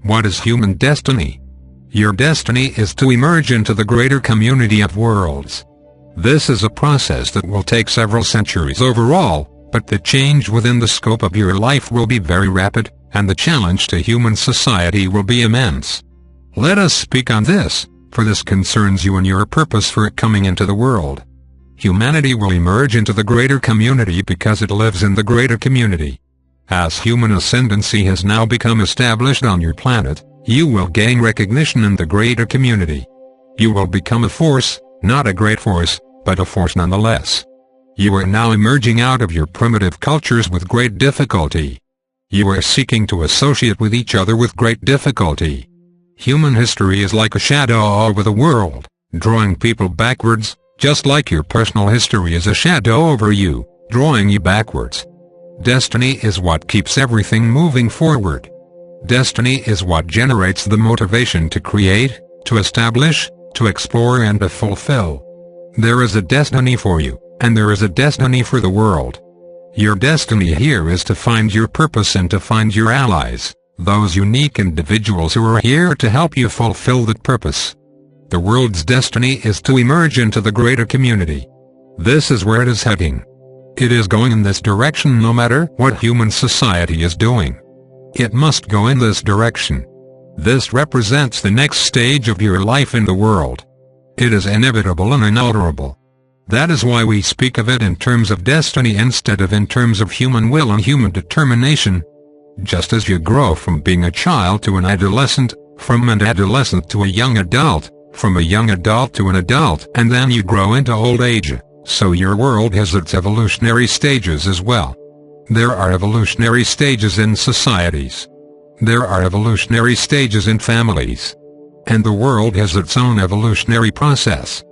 What is human destiny? Your destiny is to emerge into the greater community of worlds. This is a process that will take several centuries overall, but the change within the scope of your life will be very rapid, and the challenge to human society will be immense. Let us speak on this, for this concerns you and your purpose for coming into the world. Humanity will emerge into the greater community because it lives in the greater community. As human ascendancy has now become established on your planet, you will gain recognition in the greater community. You will become a force, not a great force, but a force nonetheless. You are now emerging out of your primitive cultures with great difficulty. You are seeking to associate with each other with great difficulty. Human history is like a shadow over the world, drawing people backwards, just like your personal history is a shadow over you, drawing you backwards. Destiny is what keeps everything moving forward. Destiny is what generates the motivation to create, to establish, to explore and to fulfill. There is a destiny for you, and there is a destiny for the world. Your destiny here is to find your purpose and to find your allies, those unique individuals who are here to help you fulfill that purpose. The world's destiny is to emerge into the greater community. This is where it is heading. It is going in this direction no matter what human society is doing. It must go in this direction. This represents the next stage of your life in the world. It is inevitable and inalterable. That is why we speak of it in terms of destiny instead of in terms of human will and human determination. Just as you grow from being a child to an adolescent, from an adolescent to a young adult, from a young adult to an adult, and then you grow into old age, so your world has its evolutionary stages as well. There are evolutionary stages in societies. There are evolutionary stages in families. And the world has its own evolutionary process.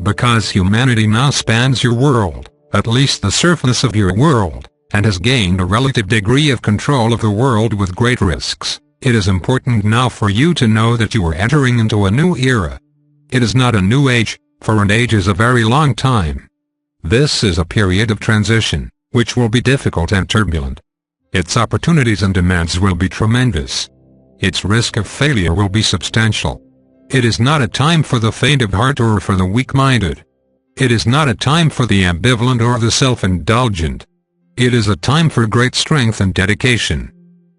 Because humanity now spans your world, at least the surface of your world, and has gained a relative degree of control of the world with great risks, it is important now for you to know that you are entering into a new era. It is not a new age, for an age is a very long time. This is a period of transition, which will be difficult and turbulent. Its opportunities and demands will be tremendous. Its risk of failure will be substantial. It is not a time for the faint of heart or for the weak-minded. It is not a time for the ambivalent or the self-indulgent. It is a time for great strength and dedication.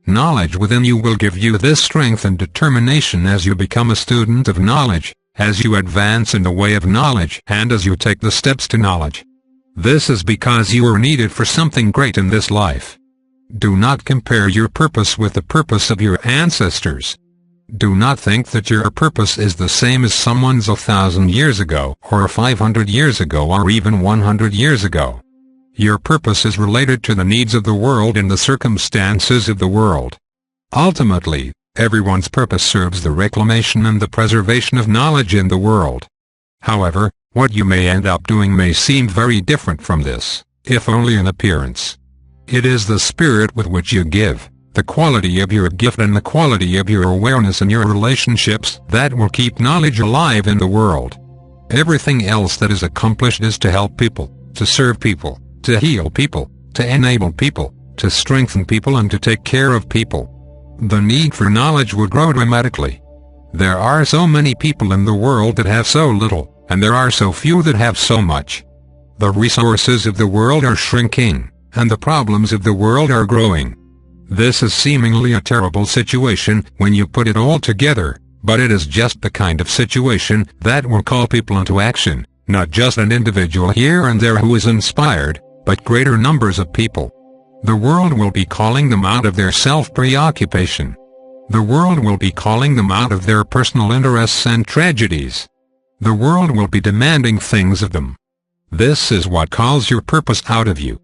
Knowledge within you will give you this strength and determination as you become a student of knowledge, as you advance in the way of knowledge, and as you take the steps to knowledge. This is because you are needed for something great in this life. Do not compare your purpose with the purpose of your ancestors. Do not think that your purpose is the same as someone's 1,000 years ago, or 500 years ago, or even 100 years ago. Your purpose is related to the needs of the world and the circumstances of the world. Ultimately, everyone's purpose serves the reclamation and the preservation of knowledge in the world. However, what you may end up doing may seem very different from this, if only in appearance. It is the spirit with which you give, the quality of your gift and the quality of your awareness and your relationships that will keep knowledge alive in the world. Everything else that is accomplished is to help people, to serve people, to heal people, to enable people, to strengthen people and to take care of people. The need for knowledge will grow dramatically. There are so many people in the world that have so little, and there are so few that have so much. The resources of the world are shrinking, and the problems of the world are growing. This is seemingly a terrible situation when you put it all together, but it is just the kind of situation that will call people into action, not just an individual here and there who is inspired, but greater numbers of people. The world will be calling them out of their self-preoccupation. The world will be calling them out of their personal interests and tragedies. The world will be demanding things of them. This is what calls your purpose out of you.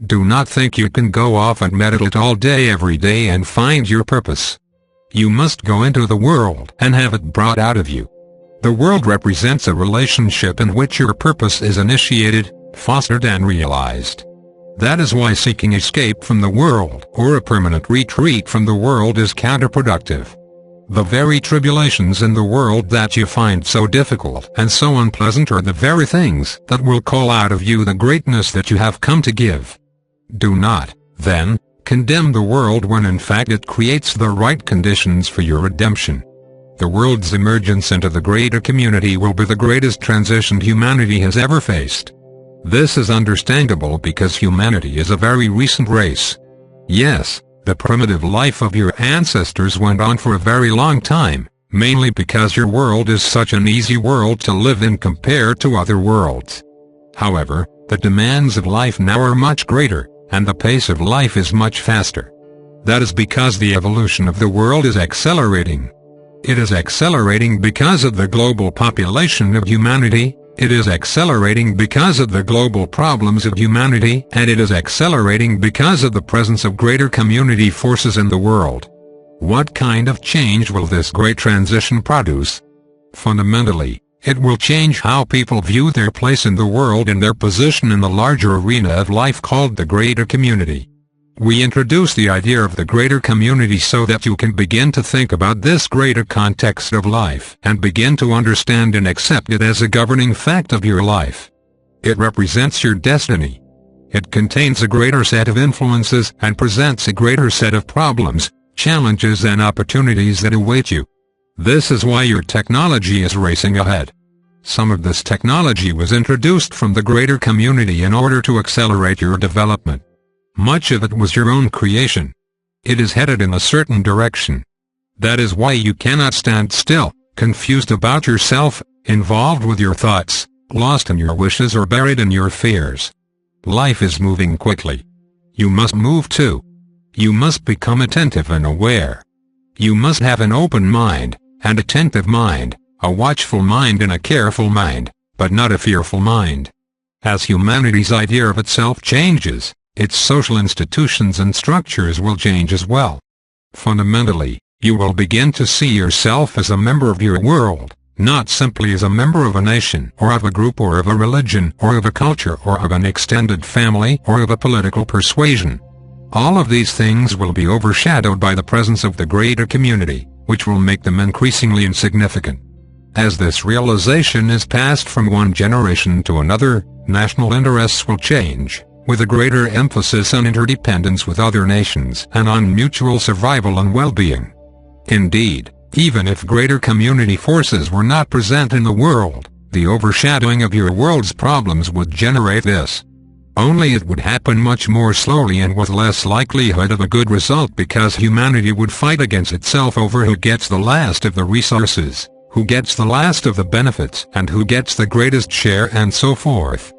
Do not think you can go off and meditate all day every day and find your purpose. You must go into the world and have it brought out of you. The world represents a relationship in which your purpose is initiated, fostered and realized. That is why seeking escape from the world or a permanent retreat from the world is counterproductive. The very tribulations in the world that you find so difficult and so unpleasant are the very things that will call out of you the greatness that you have come to give. Do not, then, condemn the world when in fact it creates the right conditions for your redemption. The world's emergence into the greater community will be the greatest transition humanity has ever faced. This is understandable because humanity is a very recent race. Yes, the primitive life of your ancestors went on for a very long time, mainly because your world is such an easy world to live in compared to other worlds. However, the demands of life now are much greater, and the pace of life is much faster. That is because the evolution of the world is accelerating. It is accelerating because of the global population of humanity, it is accelerating because of the global problems of humanity, and it is accelerating because of the presence of greater community forces in the world. What kind of change will this great transition produce? Fundamentally, it will change how people view their place in the world and their position in the larger arena of life called the greater community. We introduce the idea of the greater community so that you can begin to think about this greater context of life and begin to understand and accept it as a governing fact of your life. It represents your destiny. It contains a greater set of influences and presents a greater set of problems, challenges and opportunities that await you. This is why your technology is racing ahead. Some of this technology was introduced from the greater community in order to accelerate your development. Much of it was your own creation. It is headed in a certain direction. That is why you cannot stand still, confused about yourself, involved with your thoughts, lost in your wishes or buried in your fears. Life is moving quickly. You must move too. You must become attentive and aware. You must have an open mind, an attentive mind, a watchful mind and a careful mind, but not a fearful mind. As humanity's idea of itself changes, its social institutions and structures will change as well. Fundamentally, you will begin to see yourself as a member of your world, not simply as a member of a nation or of a group or of a religion or of a culture or of an extended family or of a political persuasion. All of these things will be overshadowed by the presence of the greater community, which will make them increasingly insignificant. As this realization is passed from one generation to another, national interests will change, with a greater emphasis on interdependence with other nations and on mutual survival and well-being. Indeed, even if greater community forces were not present in the world, the overshadowing of your world's problems would generate this. Only it would happen much more slowly and with less likelihood of a good result because humanity would fight against itself over who gets the last of the resources, who gets the last of the benefits and who gets the greatest share and so forth.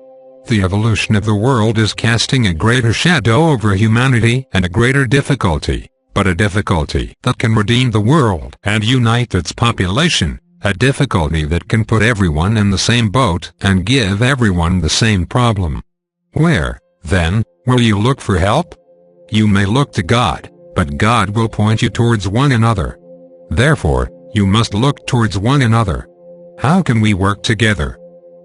The evolution of the world is casting a greater shadow over humanity and a greater difficulty, but a difficulty that can redeem the world and unite its population, a difficulty that can put everyone in the same boat and give everyone the same problem. Where, then, will you look for help? You may look to God, but God will point you towards one another. Therefore, you must look towards one another. How can we work together?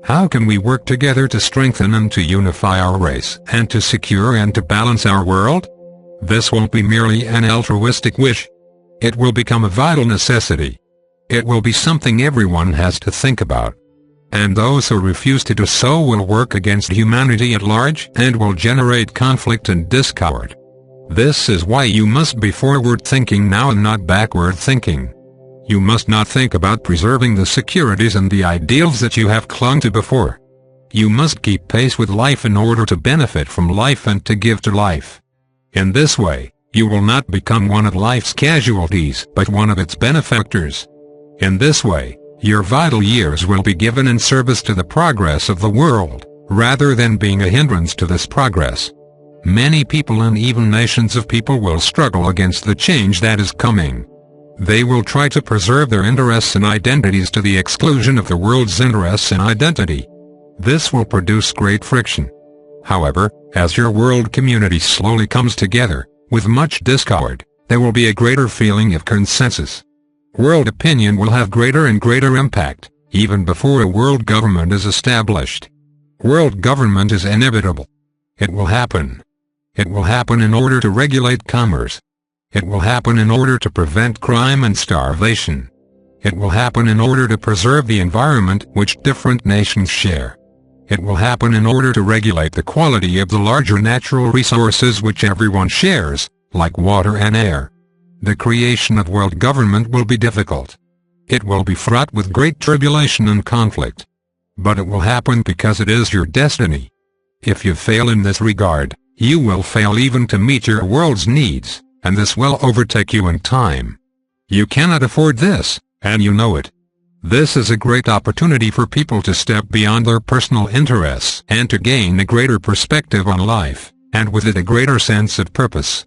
How can we work together to strengthen and to unify our race and to secure and to balance our world? This won't be merely an altruistic wish. It will become a vital necessity. It will be something everyone has to think about. And those who refuse to do so will work against humanity at large and will generate conflict and discord. This is why you must be forward-thinking now and not backward-thinking. You must not think about preserving the securities and the ideals that you have clung to before. You must keep pace with life in order to benefit from life and to give to life. In this way, you will not become one of life's casualties but one of its benefactors. In this way, your vital years will be given in service to the progress of the world, rather than being a hindrance to this progress. Many people and even nations of people will struggle against the change that is coming. They will try to preserve their interests and identities to the exclusion of the world's interests and identity. This will produce great friction. However, as your world community slowly comes together, with much discord, there will be a greater feeling of consensus. World opinion will have greater and greater impact, even before a world government is established. World government is inevitable. It will happen. It will happen in order to regulate commerce. It will happen in order to prevent crime and starvation. It will happen in order to preserve the environment which different nations share. It will happen in order to regulate the quality of the larger natural resources which everyone shares, like water and air. The creation of world government will be difficult. It will be fraught with great tribulation and conflict. But it will happen because it is your destiny. If you fail in this regard, you will fail even to meet your world's needs, and this will overtake you in time. You cannot afford this, and you know it. This is a great opportunity for people to step beyond their personal interests and to gain a greater perspective on life, and with it a greater sense of purpose.